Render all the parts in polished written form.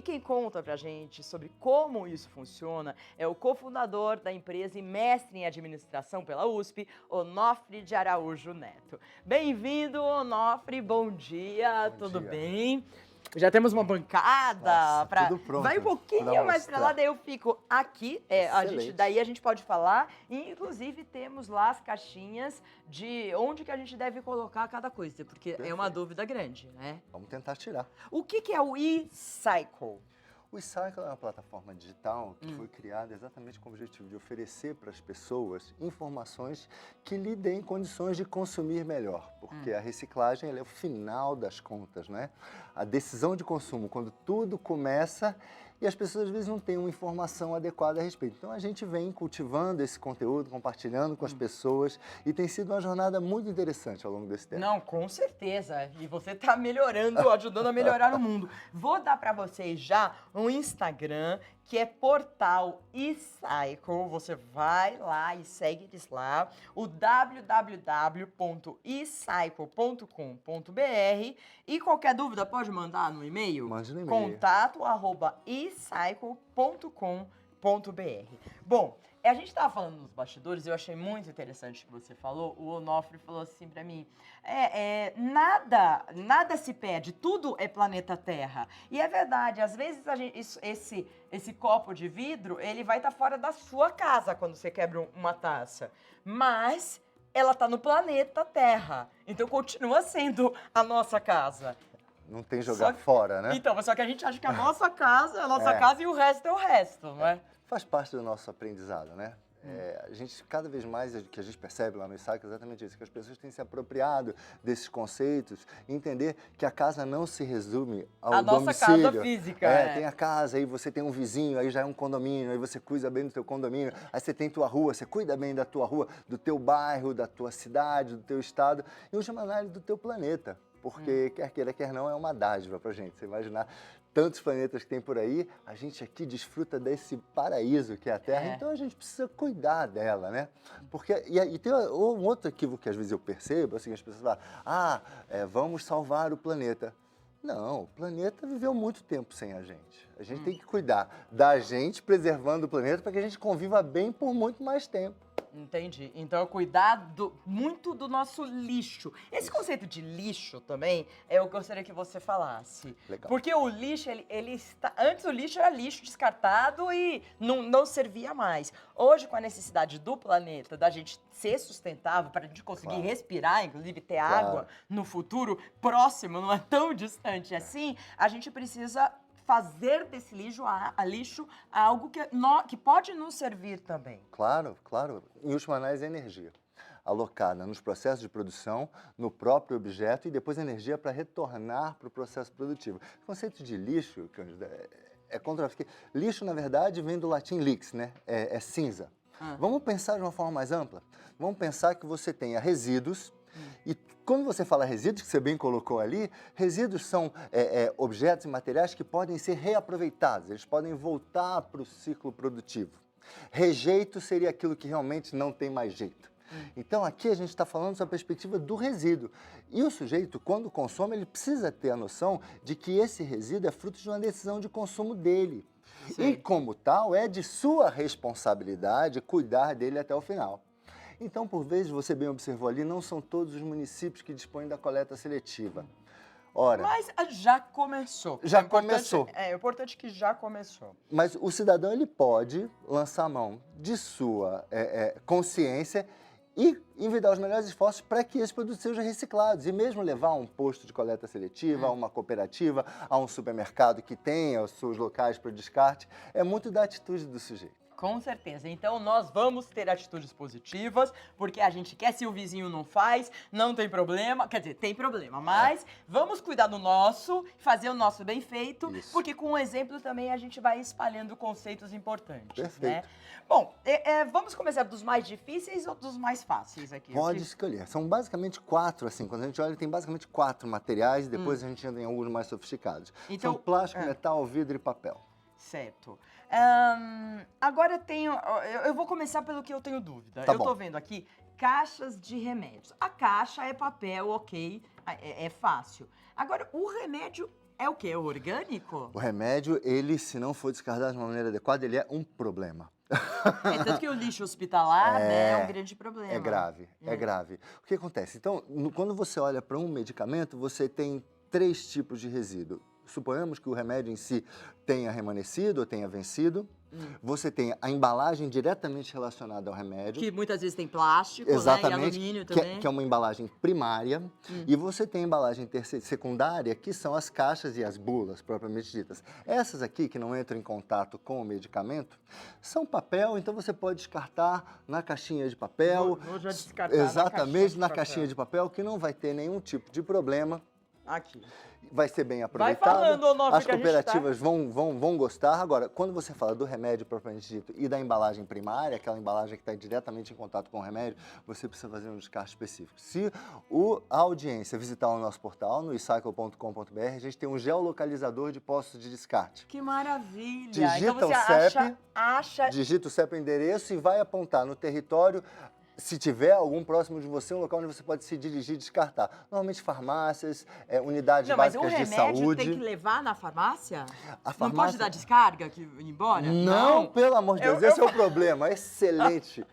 quem conta pra gente sobre como isso funciona é o cofundador da empresa e mestre em administração pela USP, Onofre de Araújo Neto. Bem-vindo, Onofre, bom dia, tudo bem? Já temos uma bancada para. Tudo pronto. Vai um pouquinho mais para lá, daí eu fico aqui. Daí a gente pode falar. E, inclusive, temos lá as caixinhas de onde que a gente deve colocar cada coisa, porque é uma dúvida grande, né? Vamos tentar tirar. O que é o e-cycle? O eCycle é uma plataforma digital que foi criada exatamente com o objetivo de oferecer para as pessoas informações que lhe deem condições de consumir melhor, porque a reciclagem ela é o final das contas, né? A decisão de consumo, quando tudo começa e as pessoas às vezes não têm uma informação adequada a respeito. Então a gente vem cultivando esse conteúdo, compartilhando com as pessoas e tem sido uma jornada muito interessante ao longo desse tempo. Não, com certeza. E você está melhorando, ajudando a melhorar o mundo. Vou dar para vocês já um Instagram que é Portal eCycle. Você vai lá e segue eles lá. O www.ecycle.com.br. E qualquer dúvida pode mandar no e-mail? Mande no e-mail. contato@ecycle.com.br. Bom, a gente estava falando nos bastidores e eu achei muito interessante o que você falou. O Onofre falou assim pra mim, nada se perde, tudo é planeta Terra. E é verdade, às vezes esse copo de vidro, ele vai estar fora da sua casa quando você quebra uma taça. Mas ela tá no planeta Terra, então continua sendo a nossa casa. Não tem jogar fora, né? Então, só que a gente acha que a nossa casa é a nossa casa e o resto é o resto, não é? Faz parte do nosso aprendizado, né? A gente, cada vez mais, o que a gente percebe lá no eCycle é exatamente isso, que as pessoas têm se apropriado desses conceitos e entender que a casa não se resume ao domicílio. A nossa casa física. Tem a casa, aí você tem um vizinho, aí já é um condomínio, aí você cuida bem do teu condomínio, aí você tem tua rua, você cuida bem da tua rua, do teu bairro, da tua cidade, do teu estado e, em última análise, do teu planeta. Porque, quer queira, quer não, é uma dádiva pra gente. Você imaginar tantos planetas que tem por aí, a gente aqui desfruta desse paraíso que é a Terra, então a gente precisa cuidar dela, né? Porque, e tem um outro equívoco que às vezes eu percebo, assim, as pessoas falam, vamos salvar o planeta. Não, o planeta viveu muito tempo sem a gente. A gente tem que cuidar da gente, preservando o planeta, para que a gente conviva bem por muito mais tempo. Entendi. Então, cuidar muito do nosso lixo. Esse conceito de lixo também, eu gostaria que você falasse. Legal. Porque o lixo, ele está... Antes o lixo era lixo descartado e não servia mais. Hoje, com a necessidade do planeta, da gente ser sustentável, para a gente conseguir respirar, inclusive ter água no futuro próximo, não é tão distante assim, a gente precisa fazer desse lixo algo que pode nos servir também. Claro, claro. Em última análise, é energia alocada nos processos de produção, no próprio objeto e depois energia para retornar para o processo produtivo. O conceito de lixo, Cândida, é controverso. Lixo, na verdade, vem do latim lix, né? É cinza. Vamos pensar de uma forma mais ampla? Vamos pensar que você tenha resíduos. E quando você fala resíduos, que você bem colocou ali, resíduos são objetos e materiais que podem ser reaproveitados, eles podem voltar para o ciclo produtivo. Rejeito seria aquilo que realmente não tem mais jeito. Então aqui a gente está falando sobre a perspectiva do resíduo. E o sujeito, quando consome, ele precisa ter a noção de que esse resíduo é fruto de uma decisão de consumo dele. Sim. E como tal, é de sua responsabilidade cuidar dele até o final. Então, por vezes, você bem observou ali, não são todos os municípios que dispõem da coleta seletiva. Ora, mas já começou. Já começou. É importante que já começou. Mas o cidadão ele pode lançar a mão de sua consciência e envidar os melhores esforços para que esses produtos sejam reciclados. E mesmo levar a um posto de coleta seletiva, a uma cooperativa, a um supermercado que tenha os seus locais para o descarte, é muito da atitude do sujeito. Com certeza. Então, nós vamos ter atitudes positivas, porque a gente quer, se o vizinho não faz, não tem problema. Quer dizer, tem problema, mas vamos cuidar do nosso, fazer o nosso bem feito, porque com o exemplo também a gente vai espalhando conceitos importantes. Perfeito. Né? Bom, vamos começar dos mais difíceis ou dos mais fáceis aqui? Pode escolher. São basicamente 4, assim, quando a gente olha, tem basicamente 4 materiais, e depois a gente entra em alguns mais sofisticados. Então, são plástico, metal, vidro e papel. Certo. Agora eu vou começar pelo que eu tenho dúvida. Tá eu tô vendo aqui caixas de remédios. A caixa é papel, ok, é fácil. Agora, o remédio É o quê? É orgânico? O remédio, ele, se não for descartado de uma maneira adequada, ele é um problema. É tanto que o lixo hospitalar, né, é um grande problema. É grave, é grave. O que acontece? Então, quando você olha para um medicamento, você tem 3 tipos de resíduo. Suponhamos que o remédio em si tenha remanescido ou tenha vencido. Você tem a embalagem diretamente relacionada ao remédio. Que muitas vezes tem plástico, Exatamente, né? E alumínio também. que é uma embalagem primária. E você tem a embalagem secundária, que são as caixas e as bulas, propriamente ditas. Essas aqui, que não entram em contato com o medicamento, são papel, então você pode descartar na caixinha de papel. Vou já descartar Exatamente, na na caixinha de papel, que não vai ter nenhum tipo de problema. Aqui. Vai ser bem Vai aproveitado. falando, Onofre, As que a gente tá- cooperativas vão gostar. Agora, quando você fala do remédio propriamente dito e da embalagem primária, aquela embalagem que está diretamente em contato com o remédio, você precisa fazer um descarte específico. Se a audiência visitar o nosso portal, no ecycle.com.br, a gente tem um geolocalizador de postos de descarte. Que maravilha! Digita então você o CEP, acha... digita o CEP, o endereço e vai apontar no território. Se tiver algum próximo de você, um local onde você pode se dirigir e descartar. Normalmente farmácias, unidades básicas de Mas o remédio saúde. tem que levar na farmácia? A Não farmácia- pode dar descarga que ir embora? Não, pelo amor de Deus, esse é o problema. Excelente.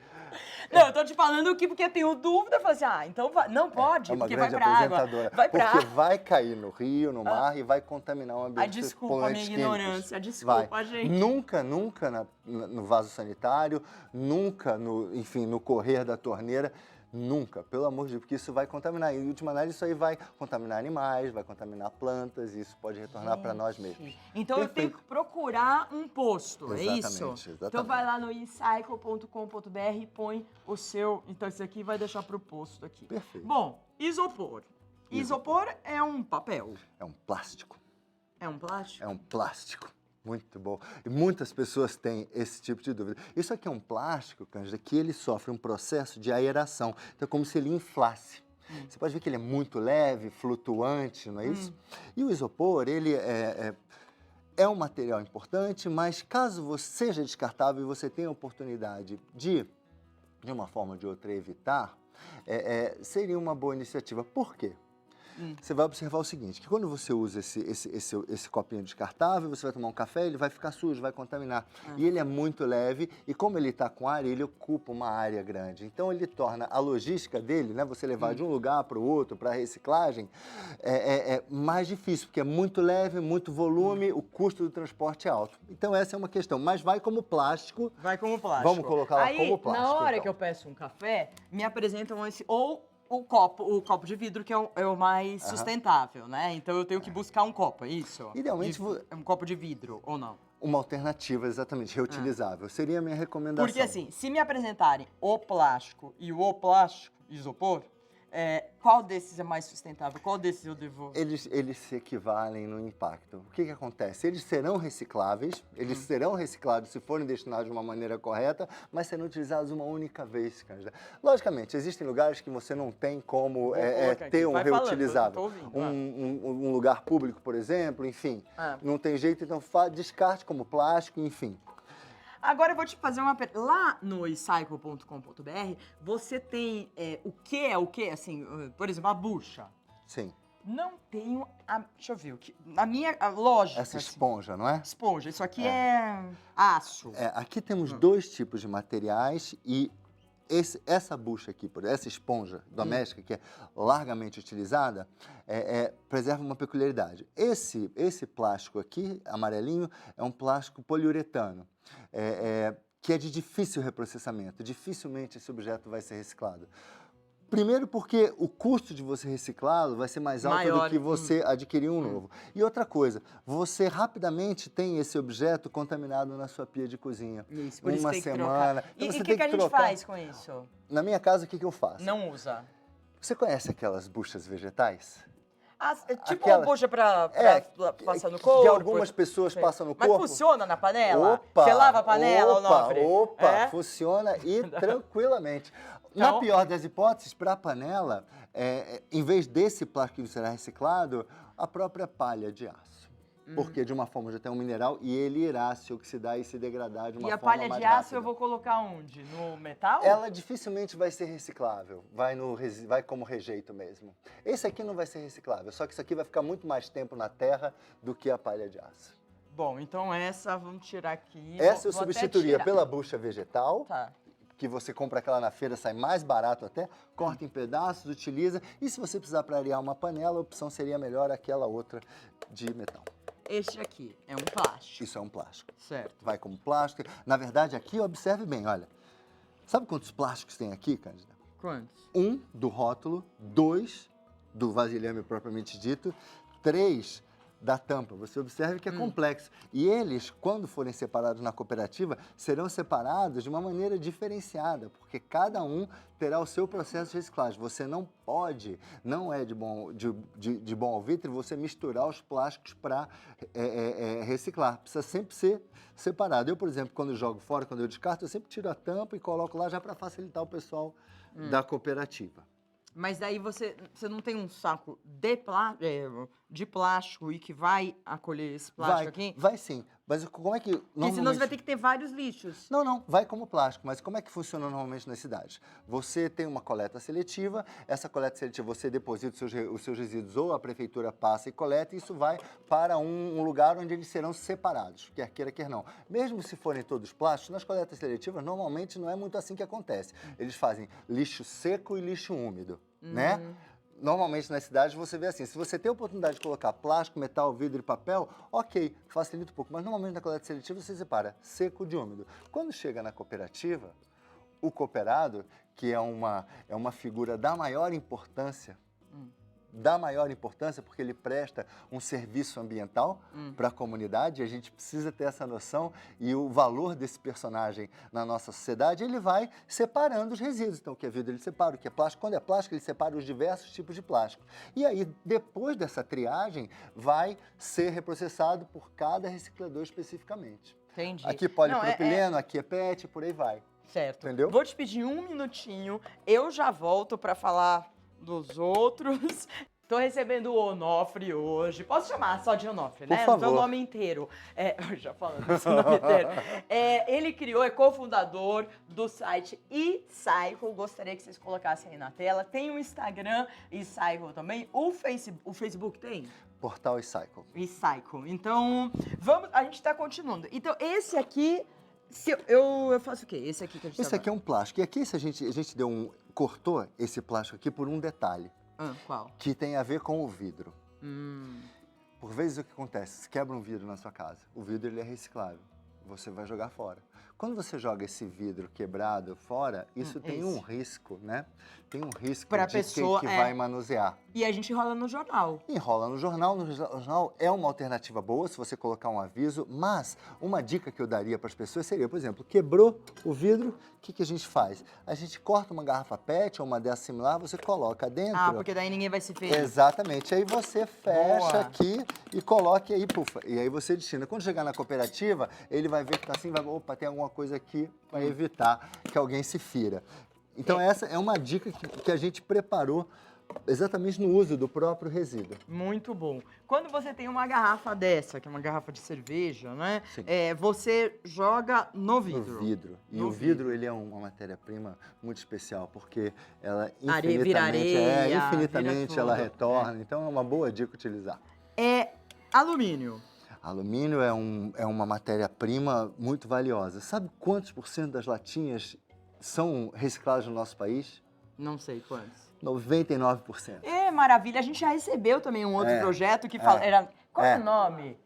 Não, eu tô te falando aqui porque eu tenho dúvida. Eu falei assim, então vai. Não pode, É uma porque vai grande pra água. apresentadora. Vai pra Porque água. vai cair no rio, no mar e vai contaminar o ambiente. Ai, desculpa a minha ignorância, desculpa, vai. gente. Nunca no vaso sanitário, nunca no correr da torneira. Nunca, pelo amor de Deus, porque isso vai contaminar. Em última análise, isso aí vai contaminar animais, vai contaminar plantas, e isso pode retornar para nós mesmos. Então eu tenho que procurar um posto, é isso? Exatamente. Então vai lá no ecycle.com.br e põe o seu. Então esse aqui vai deixar pro posto aqui. Perfeito. Bom, isopor. Isopor é um papel. É um plástico. É um plástico? É um plástico. Muito bom. E muitas pessoas têm esse tipo de dúvida. Isso aqui é um plástico, Cândida, que ele sofre um processo de aeração. Então é como se ele inflasse. Você pode ver que ele é muito leve, flutuante, não é isso? E o isopor, ele é um material importante, mas caso você seja descartável e você tenha a oportunidade de uma forma ou de outra, evitar, seria uma boa iniciativa. Por quê? Você vai observar o seguinte, que quando você usa esse copinho descartável, você vai tomar um café, ele vai ficar sujo, vai contaminar. E ele é muito leve e como ele está com ar, ele ocupa uma área grande. Então ele torna a logística dele, né, você levar de um lugar para o outro, para a reciclagem, mais difícil, porque é muito leve, muito volume, o custo do transporte é alto. Então essa é uma questão, mas vai como plástico. Vai como plástico. Vamos colocar lá aí, como plástico. Na hora então. que eu peço um café, me apresentam esse... Ou o copo de vidro, que é o mais sustentável, né? Então eu tenho que buscar um copo, é isso? Idealmente, um copo de vidro, ou não? Uma alternativa, exatamente, reutilizável. Seria a minha recomendação. Porque assim, se me apresentarem o plástico e o plástico, isopor, qual desses é mais sustentável? Qual desses eu devo... Eles se equivalem no impacto. O que acontece? Eles serão recicláveis, eles serão reciclados se forem destinados de uma maneira correta, mas serão utilizados uma única vez, Cândida. Logicamente, existem lugares que você não tem como ter um reutilizável. Um lugar público, por exemplo, enfim. Não tem jeito, então descarte como plástico, enfim. Agora eu vou te fazer uma pergunta. Lá no ecycle.com.br, você tem o que, assim, por exemplo, a bucha. Sim. Não tenho deixa eu ver, a minha lógica. Essa esponja, não é? Esponja, isso aqui é aço. Aqui temos 2 tipos de materiais e essa bucha aqui, essa esponja doméstica, que é largamente utilizada, preserva uma peculiaridade. Esse plástico aqui, amarelinho, é um plástico poliuretano, que é de difícil reprocessamento. Dificilmente esse objeto vai ser reciclado. Primeiro porque o custo de você reciclá-lo vai ser mais alto do que você adquirir um novo. E outra coisa, você rapidamente tem esse objeto contaminado na sua pia de cozinha. Isso, por isso uma tem que semana. trocar. Então E você o tem que a gente faz com isso? Na minha casa, o que eu faço? Não usa. Você conhece aquelas buchas vegetais? Tipo uma bucha pra passar no corpo? Que algumas pessoas passam no corpo. Mas funciona na panela? Opa, você lava a panela, Onofre? Funciona e tranquilamente. Então, na pior das hipóteses, para a panela, em vez desse plástico que será reciclado, a própria palha de aço. Porque de uma forma já tem um mineral e ele irá se oxidar e se degradar de uma E a forma palha mais de aço rápida. eu vou colocar onde? No metal? Ela dificilmente vai ser reciclável, vai como rejeito mesmo. Esse aqui não vai ser reciclável, só que isso aqui vai ficar muito mais tempo na terra do que a palha de aço. Bom, então essa vamos tirar aqui. Essa eu Vou até substituiria tirar. pela bucha vegetal, Tá. que você compra aquela na feira, sai mais barato até, corta em pedaços, utiliza. E se você precisar para arear uma panela, a opção seria melhor aquela outra de metal. Este aqui é um plástico. Isso é um plástico. Certo. Vai como plástico. Na verdade, aqui, observe bem, olha. Sabe quantos plásticos tem aqui, Cândida? Quantos? 1 do rótulo, 2 do vasilhame propriamente dito, 3 da tampa. Você observe que é complexo. E eles, quando forem separados na cooperativa, serão separados de uma maneira diferenciada, porque cada um terá o seu processo de reciclagem. Você não pode, não é de bom alvitre, você misturar os plásticos para reciclar. Precisa sempre ser separado. Eu, por exemplo, quando eu jogo fora, quando eu descarto, eu sempre tiro a tampa e coloco lá já para facilitar o pessoal da cooperativa. Mas daí você não tem um saco de plástico e que vai acolher esse plástico aqui? Vai sim. Mas como é que... Porque senão você vai ter que ter vários lixos. Não, vai como plástico, mas como é que funciona normalmente nas cidades? Você tem uma coleta seletiva, essa coleta seletiva você deposita os seus resíduos ou a prefeitura passa e coleta e isso vai para um lugar onde eles serão separados, quer queira, quer não. Mesmo se forem todos plásticos, nas coletas seletivas normalmente não é muito assim que acontece. Eles fazem lixo seco e lixo úmido, né? Normalmente nas cidades você vê assim, se você tem a oportunidade de colocar plástico, metal, vidro e papel, ok, facilita um pouco, mas normalmente na coleta seletiva você separa seco de úmido. Quando chega na cooperativa, o cooperado, que é uma figura da maior importância porque ele presta um serviço ambiental para a comunidade, a gente precisa ter essa noção e o valor desse personagem na nossa sociedade, ele vai separando os resíduos. Então, o que é vidro ele separa, o que é plástico, quando é plástico ele separa os diversos tipos de plástico. E aí, depois dessa triagem, vai ser reprocessado por cada reciclador especificamente. Entendi. Aqui polipropileno, aqui é PET, por aí vai. Certo. Entendeu? Vou te pedir um minutinho, eu já volto para falar dos outros. Tô recebendo o Onofre hoje. Posso chamar só de Onofre, né? Por favor. Não o nome inteiro. Já falando esse nome inteiro. Ele criou, é cofundador do site eCycle. Gostaria que vocês colocassem aí na tela. Tem o Instagram eCycle também. O Facebook tem? Portal eCycle. eCycle. Então, a gente tá continuando. Então, esse aqui, eu faço o quê? Esse aqui que a gente Esse aqui é um plástico. E aqui a gente cortou esse plástico aqui por um detalhe. Qual? Que tem a ver com o vidro. Por vezes o que acontece? Você quebra um vidro na sua casa. O vidro ele é reciclável. Você vai jogar fora. Quando você joga esse vidro quebrado fora, isso tem um risco, né? Tem um risco pra de pessoa, quem que vai manusear. E a gente enrola no jornal. Enrola no jornal. No jornal é uma alternativa boa se você colocar um aviso, mas uma dica que eu daria para as pessoas seria, por exemplo, quebrou o vidro, o que a gente faz? A gente corta uma garrafa PET ou uma dessa similar, você coloca dentro. Porque daí ninguém vai se ferir. Exatamente. Aí você fecha Boa. aqui e coloca e aí, pufa. E aí você destina. Quando chegar na cooperativa, ele vai ver que tá assim, opa, tem alguma coisa aqui para evitar que alguém se fira. Então essa é uma dica que a gente preparou exatamente no uso do próprio resíduo. Muito bom. Quando você tem uma garrafa dessa, que é uma garrafa de cerveja, né? Sim. Você joga no vidro. No vidro. E No o vidro, ele é uma matéria-prima muito especial, porque ela Vira areia, infinitamente vira ela tudo. retorna. Então é uma boa dica utilizar. Alumínio. Alumínio é uma matéria-prima muito valiosa. Sabe quantos % das latinhas são recicladas no nosso país? Não sei quantos. 99%. Maravilha. A gente já recebeu também um outro projeto que fala... Qual é o nome?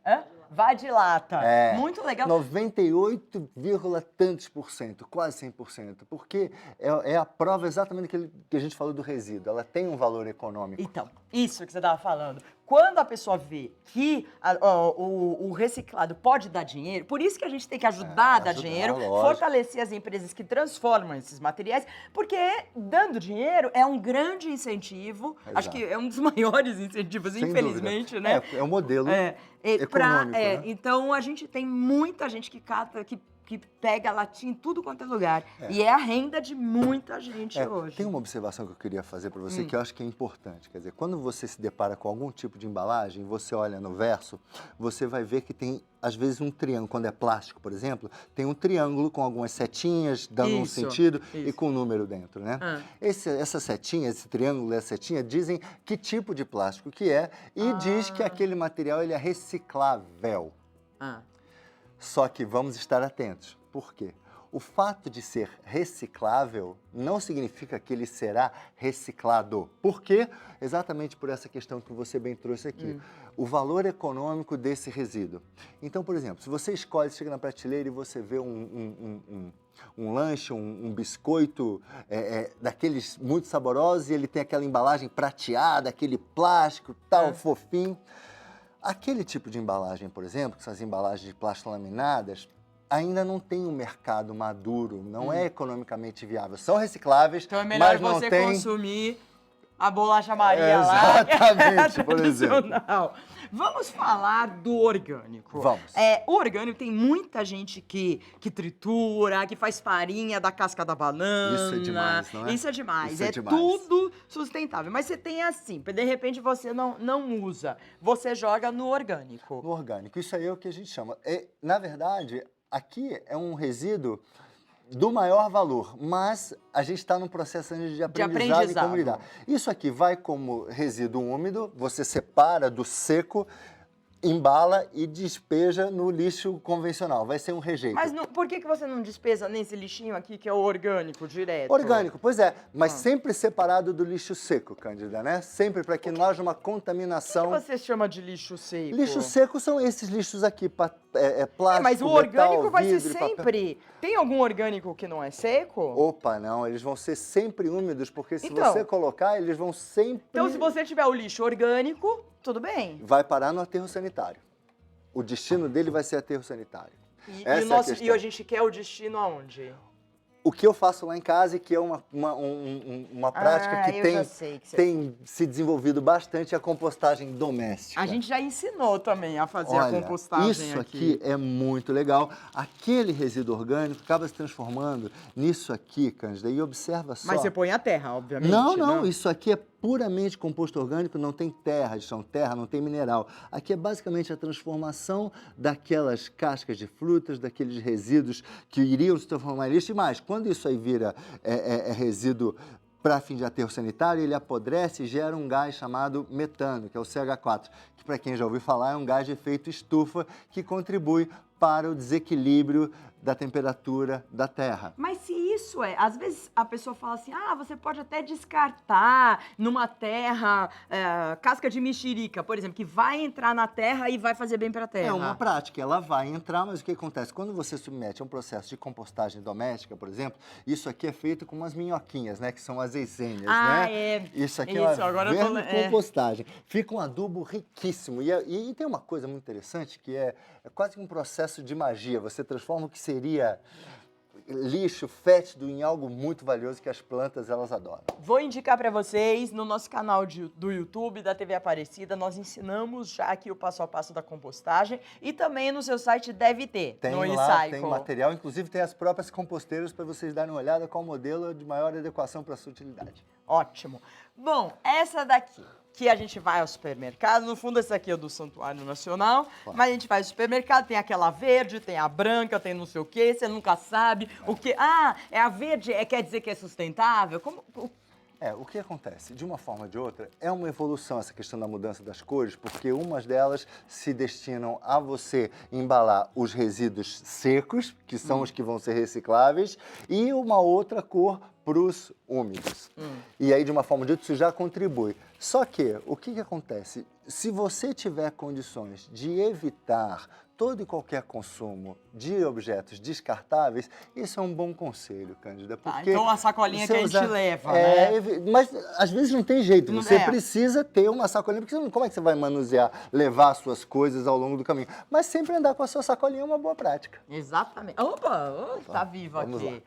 Vadilata. Muito legal. 98, tantos %, quase 100%. Porque é a prova exatamente que a gente falou do resíduo. Ela tem um valor econômico. Então, isso que você estava falando. Quando a pessoa vê que o reciclado pode dar dinheiro, por isso que a gente tem que ajudar a dar dinheiro, lógico. fortalecer as empresas que transformam esses materiais, porque dando dinheiro é um grande incentivo, acho Exato. que é um dos maiores incentivos, Sem infelizmente, dúvida. né? É um modelo econômico, né? Então, a gente tem muita gente que que pega latinha em tudo quanto é lugar. E é a renda de muita gente hoje. Tem uma observação que eu queria fazer para você que eu acho que é importante. Quer dizer, quando você se depara com algum tipo de embalagem, você olha no verso, você vai ver que tem, às vezes, um triângulo. Quando é plástico, por exemplo, tem um triângulo com algumas setinhas, dando um sentido e com um número dentro, né? Essa setinha, esse triângulo e a setinha dizem que tipo de plástico que é e diz que aquele material ele é reciclável. Só que vamos estar atentos. Por quê? O fato de ser reciclável não significa que ele será reciclado. Por quê? Exatamente por essa questão que você bem trouxe aqui. O valor econômico desse resíduo. Então, por exemplo, se você escolhe, chega na prateleira e você vê um lanche, um biscoito daqueles muito saborosos e ele tem aquela embalagem prateada, aquele plástico tal, fofinho. Aquele tipo de embalagem, por exemplo, que são as embalagens de plástico laminadas, ainda não tem um mercado maduro, não é economicamente viável. São recicláveis, então é melhor mas não você tem... consumir a bolacha Maria lá. Exatamente, por exemplo. Vamos falar do orgânico. Vamos. O orgânico tem muita gente que tritura, que faz farinha da casca da banana. Isso é demais, não é? Isso é demais. Isso é demais. Tudo sustentável. Mas você tem assim, de repente você não usa, você joga no orgânico. No orgânico. Isso aí é o que a gente chama. Na verdade, aqui é um resíduo do maior valor, mas a gente está num processo de aprendizado e como lidar. Isso aqui vai como resíduo úmido, você separa do seco, embala e despeja no lixo convencional. Vai ser um rejeito. Mas por que você não despesa nesse lixinho aqui, que é o orgânico, direto? Orgânico, pois é, mas sempre separado do lixo seco, Cândida, né? Sempre para que não haja uma contaminação. O que você chama de lixo seco? Lixo seco são esses lixos aqui, plástico, mas o orgânico metal, vai ser vidro, sempre... papel. Tem algum orgânico que não é seco? Opa, não, eles vão ser sempre úmidos, porque se você colocar, eles vão sempre... Então, se você tiver o lixo orgânico, tudo bem. Vai parar no aterro sanitário. O destino dele vai ser aterro sanitário. E a gente quer o destino aonde? O que eu faço lá em casa e que é uma prática que tem se desenvolvido bastante é a compostagem doméstica. A gente já ensinou também a fazer a compostagem isso aqui é muito legal. Aquele resíduo orgânico acaba se transformando nisso aqui, Cândida, e observa só. Mas você põe a terra, obviamente. Não, isso aqui é puramente composto orgânico, não tem terra, de chão terra, não tem mineral. Aqui é basicamente a transformação daquelas cascas de frutas, daqueles resíduos que iriam se transformar em lixo. E mais, quando isso aí vira resíduo para fim de aterro sanitário, ele apodrece e gera um gás chamado metano, que é o CH4, que para quem já ouviu falar é um gás de efeito estufa que contribui para o desequilíbrio da temperatura da terra. Mas se isso às vezes a pessoa fala assim, você pode até descartar numa terra casca de mexerica, por exemplo, que vai entrar na terra e vai fazer bem para a terra. É uma prática, ela vai entrar, mas o que acontece? Quando você submete a um processo de compostagem doméstica, por exemplo, isso aqui é feito com umas minhoquinhas, né, que são as essênias, né? Isso aqui é uma compostagem. Fica um adubo riquíssimo. E tem uma coisa muito interessante que é quase um processo de magia. Você transforma o que seria lixo fétido em algo muito valioso que as plantas elas adoram. Vou indicar para vocês, no nosso canal do YouTube da TV Aparecida, nós ensinamos já aqui o passo a passo da compostagem e também no seu site deve ter, tem no lá, eCycle. Tem material, inclusive tem as próprias composteiras para vocês darem uma olhada qual modelo de maior adequação para a sua utilidade. Ótimo. Bom, essa daqui, que a gente vai ao supermercado, no fundo esse aqui é do Santuário Nacional, mas a gente vai ao supermercado, tem aquela verde, tem a branca, tem não sei o quê, você nunca sabe o que... é a verde, quer dizer que é sustentável? O que acontece? De uma forma ou de outra, é uma evolução essa questão da mudança das cores, porque umas delas se destinam a você embalar os resíduos secos, que são os que vão ser recicláveis, e uma outra cor para os úmidos. E aí, de uma forma ou de outra, isso já contribui. Só que, o que acontece? Se você tiver condições de evitar todo e qualquer consumo de objetos descartáveis, isso é um bom conselho, Cândida. Porque então a sacolinha que a gente leva, né? Mas às vezes não tem jeito, você precisa ter uma sacolinha, porque como é que você vai manusear, levar suas coisas ao longo do caminho? Mas sempre andar com a sua sacolinha é uma boa prática. Exatamente. Opa, tá vivo aqui. Lá.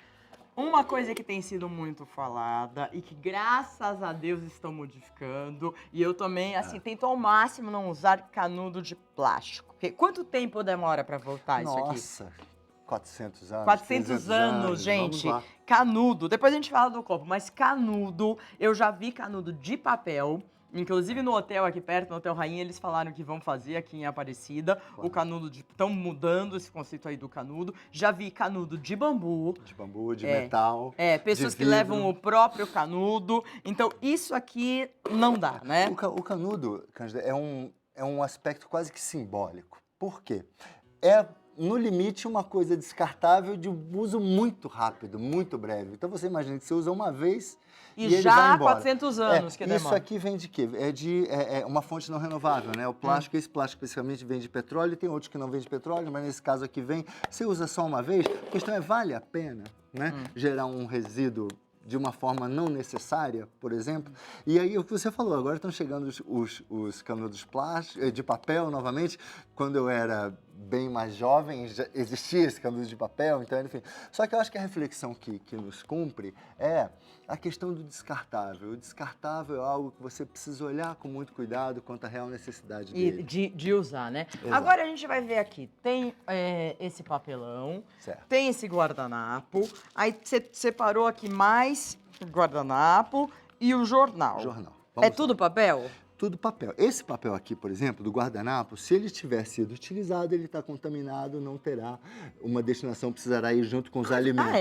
Uma coisa que tem sido muito falada e que, graças a Deus, estão modificando, e eu também, tento ao máximo não usar canudo de plástico. Porque quanto tempo demora para voltar isso aqui? Nossa, 400 anos, 400 300 anos, gente. vamos lá. Canudo. Depois a gente fala do copo, mas canudo, eu já vi canudo de papel. Inclusive no hotel aqui perto, no Hotel Rainha, eles falaram que vão fazer aqui em Aparecida. Claro. O canudo de... Estão mudando esse conceito aí do canudo. Já vi canudo de bambu. De bambu, de metal. Pessoas de que vidro. levam o próprio canudo. Então, isso aqui não dá, né? O canudo, Cândida, é um aspecto quase que simbólico. Por quê? É, no limite, uma coisa descartável de uso muito rápido, muito breve. Então, você imagina que você usa uma vez e ele já vai há embora. 400 anos que demora. Isso aqui vem de quê? É uma fonte não renovável, né? O plástico, esse plástico especificamente vem de petróleo, tem outros que não vêm de petróleo, mas nesse caso aqui vem. Você usa só uma vez, a questão é, vale a pena, né? Gerar um resíduo de uma forma não necessária, por exemplo. E aí, o que você falou, agora estão chegando os canudos plásticos, de papel novamente. Quando eu era bem mais jovem, já existia esse canudo de papel, então, enfim. Só que eu acho que a reflexão que nos cumpre é a questão do descartável. O descartável é algo que você precisa olhar com muito cuidado quanto à real necessidade dele. De usar, né? Exato. Agora a gente vai ver aqui, tem esse papelão, Certo. tem esse guardanapo, aí você separou aqui mais o guardanapo e o jornal. Jornal. É Vamos lá. tudo papel? Tudo papel. Esse papel aqui, por exemplo, do guardanapo, se ele tiver sido utilizado, ele está contaminado, não terá uma destinação, precisará ir junto com os alimentos.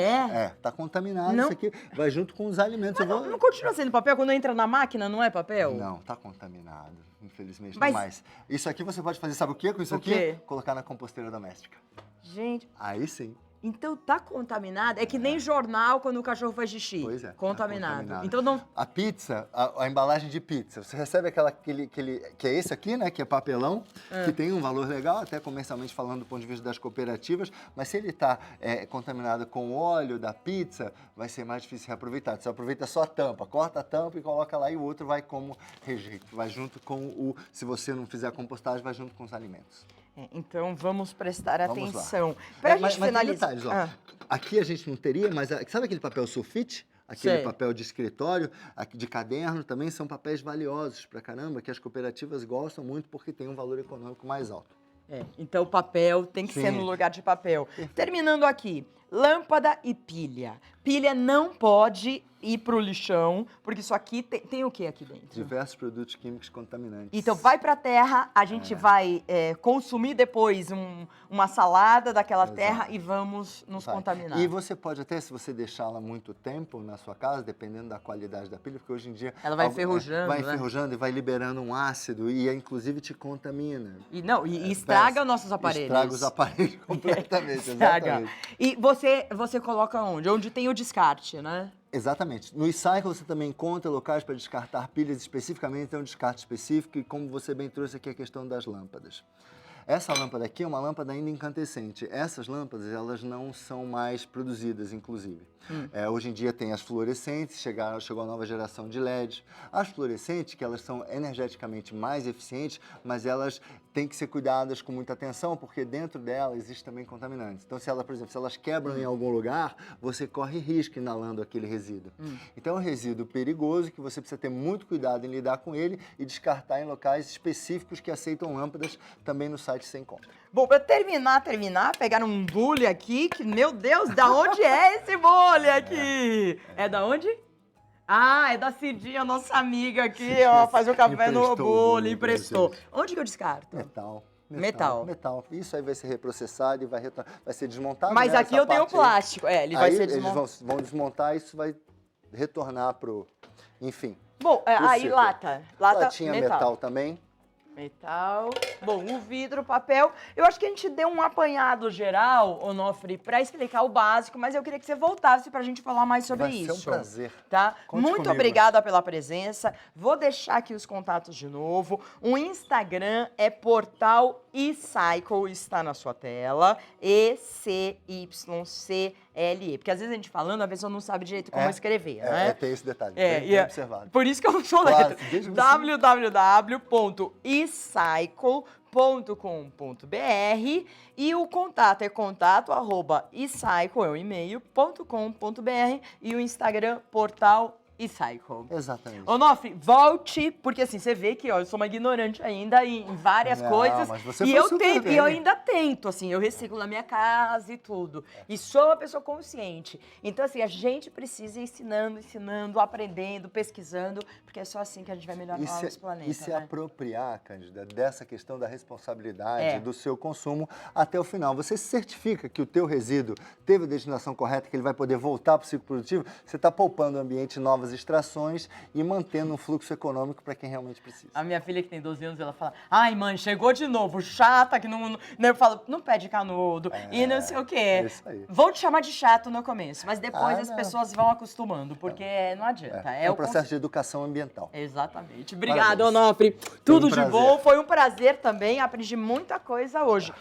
Está contaminado, Não. isso aqui vai junto com os alimentos. Mas não continua sendo papel? Quando entra na máquina, não é papel? Não, está contaminado, infelizmente, Mas- não mais. Isso aqui você pode fazer, sabe o quê com isso O aqui? quê? Colocar na composteira doméstica. Gente, Aí sim. então tá contaminado? É que nem jornal quando o cachorro faz xixi. Pois é, tá Contaminado. contaminado. Então não... A pizza, a embalagem de pizza, você recebe aquele que é esse aqui, né, que é papelão, que tem um valor legal, até comercialmente falando do ponto de vista das cooperativas, mas se ele está contaminado com o óleo da pizza, vai ser mais difícil reaproveitar. Você aproveita só a tampa, corta a tampa e coloca lá, e o outro vai como rejeito, vai junto com se você não fizer a compostagem, vai junto com os alimentos. Então vamos prestar Vamos lá. atenção. Pra gente mas tem finalizar... detalhes, ó. Aqui a gente não teria, mas sabe aquele papel sulfite? Aquele Sei. papel de escritório, de caderno, também são papéis valiosos pra caramba, que as cooperativas gostam muito porque tem um valor econômico mais alto. Então o papel tem que Sim. ser no lugar de papel. Terminando aqui, lâmpada e pilha. Pilha não pode ir pro lixão, porque isso aqui tem o que aqui dentro? Diversos produtos químicos contaminantes. Então vai pra terra, a gente vai consumir depois uma salada daquela Exato. terra e vamos nos Vai. contaminar. E você pode até, se você deixá-la muito tempo na sua casa, dependendo da qualidade da pilha, porque hoje em dia... Ela vai enferrujando, Vai né? enferrujando e vai liberando um ácido e inclusive te contamina. E estraga os nossos aparelhos. Estraga os aparelhos completamente, Estraga. exatamente. E você coloca onde? Onde tem o descarte, né? Exatamente. No e-cycle você também encontra locais para descartar pilhas especificamente, tem um descarte específico e como você bem trouxe aqui a questão das lâmpadas. Essa lâmpada aqui é uma lâmpada ainda incandescente. Essas lâmpadas, elas não são mais produzidas, inclusive. Hoje em dia tem as fluorescentes, chegou a nova geração de LEDs. As fluorescentes, que elas são energeticamente mais eficientes, mas elas têm que ser cuidadas com muita atenção, porque dentro dela existe também contaminantes. Então, por exemplo, se elas quebram em algum lugar, você corre risco inalando aquele resíduo. Então, é um resíduo perigoso que você precisa ter muito cuidado em lidar com ele e descartar em locais específicos que aceitam lâmpadas. Também no site você encontra. Bom, pra terminar, pegaram um bule aqui, que, meu Deus, da onde é esse bule aqui? É da onde? Ah, é da Cidinha, nossa amiga aqui, ó, faz o café no Emprestou o bule, bule pra emprestou. gente. Onde que eu descarto? Metal. Isso aí vai ser reprocessado e vai ser desmontado. Mas né, aqui essa eu tenho parte aí. plástico, ele vai Aí ser eles desmontado. vão desmontar e isso vai retornar pro... Enfim. Bom, aí ciclo. lata. Latinha metal também. Metal. Bom, o vidro, papel. Eu acho que a gente deu um apanhado geral, Onofre, pra explicar o básico, mas eu queria que você voltasse pra gente falar mais sobre Vai isso. ser um prazer. Tá? Conte Muito comigo. obrigada pela presença. Vou deixar aqui os contatos de novo. O Instagram é Portal e-Cycle, está na sua tela. ECYCLE. Porque às vezes a gente falando, a pessoa não sabe direito como escrever, né? Tem esse detalhe. É, bem, e bem é- observado. Por isso que eu não sou Claro, letra. desde você- www.ecycle.com.br e o contato é contato@ecycle, é o e-mail, .com.br e o Instagram Portal e Cycle. Exatamente. Onofre, volte, porque assim, você vê que ó, eu sou uma ignorante ainda em várias Não, coisas. mas você E foi eu super tento, bem. e eu ainda tento, assim, eu reciclo na minha casa e tudo. E sou uma pessoa consciente. Então, assim, a gente precisa ir ensinando, aprendendo, pesquisando, porque é só assim que a gente vai melhorar o nosso planeta. E se né? apropriar, Cândida, dessa questão da responsabilidade É. do seu consumo até o final. Você certifica que o teu resíduo teve a destinação correta, que ele vai poder voltar para o ciclo produtivo, você está poupando o ambiente novas extrações e mantendo um fluxo econômico para quem realmente precisa. A minha filha, que tem 12 anos, ela fala, ai, mãe, chegou de novo, chata, que não... Eu falo, não pede canudo, e não sei o quê. É isso aí. Vou te chamar de chato no começo, mas depois as não. pessoas vão acostumando, porque não adianta. É um processo de educação ambiental. Exatamente. Obrigada, Parabéns. Onofre. Tudo de prazer. bom, foi um prazer também, aprendi muita coisa hoje.